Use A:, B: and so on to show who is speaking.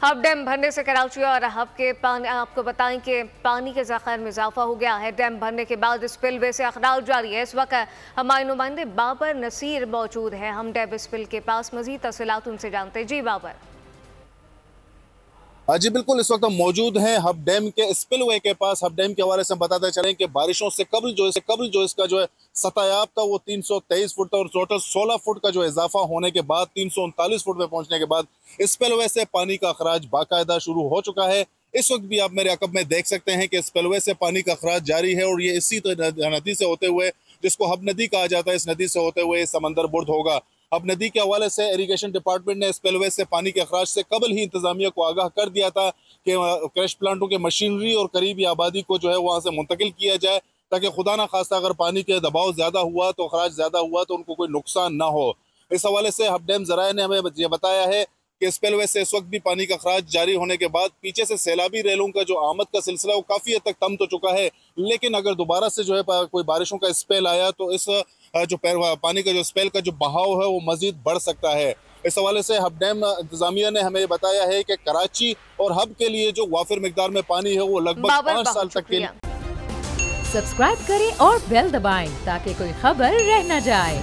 A: Hub dam भरने से कराची और हब के पानी, आपको बताएं कि पानी के ज़खायर में इजाफा हो गया है। डैम भरने के बाद स्पिलवे से अखराज जारी है। इस वक्त हमारे नुमाइंदे बाबर नसीर मौजूद है हम डैम स्पिल के पास। मजीद तफसीलात उनसे जानते हैं। जी बाबर।
B: जी बिल्कुल, इस वक्त हम मौजूद हैं हब डैम के स्पिलवे के पास। हब डैम के हवाले से हम बताते चलें कि बारिशों से कबल जो इसका जो है सतह था वो 323 फुट था और टोटल 16 फुट का जो इजाफा होने के बाद 339 फुट में पहुंचने के बाद स्पिलवे से पानी का अखराज बाकायदा शुरू हो चुका है। इस वक्त भी आप मेरे अकब में देख सकते हैं कि स्पिलवे से पानी का अखराज जारी है और ये इसी नदी से होते हुए, जिसको हब नदी कहा जाता है, इस नदी से होते हुए समंदर बुर्द होगा। अब नदी के हवाले से इरिगेशन डिपार्टमेंट ने स्पिलवे से पानी के अखराज से कबल ही इंतजामिया को आगाह कर दिया था कि क्रश प्लांटों की मशीनरी और करीबी आबादी को जो है वहाँ से मुंतकिल किया जाए, ताकि खुदा ना खास्ता अगर पानी के दबाव ज़्यादा हुआ तो अखराज ज़्यादा हुआ तो उनको कोई नुकसान ना हो। इस हवाले से हब डैम ज़राए ने हमें ये बताया है कि स्पिलवे से इस वक्त भी पानी का अखराज जारी होने के बाद पीछे से सैलाबी रेलों का जो आमद का सिलसिला वो काफ़ी हद तक थम तो चुका है, लेकिन अगर दोबारा से जो है कोई बारिशों का स्पेल आया तो इस जो पानी का जो स्पेल का जो बहाव है वो मजीद बढ़ सकता है। इस हवाले से हब डैम इंतजामिया ने हमें बताया है कि कराची और हब के लिए जो वाफिर मिकदार में पानी है वो लगभग 5 साल तक के लिए।
C: सब्सक्राइब करें और बेल दबाएं ताकि कोई खबर रह न जाए।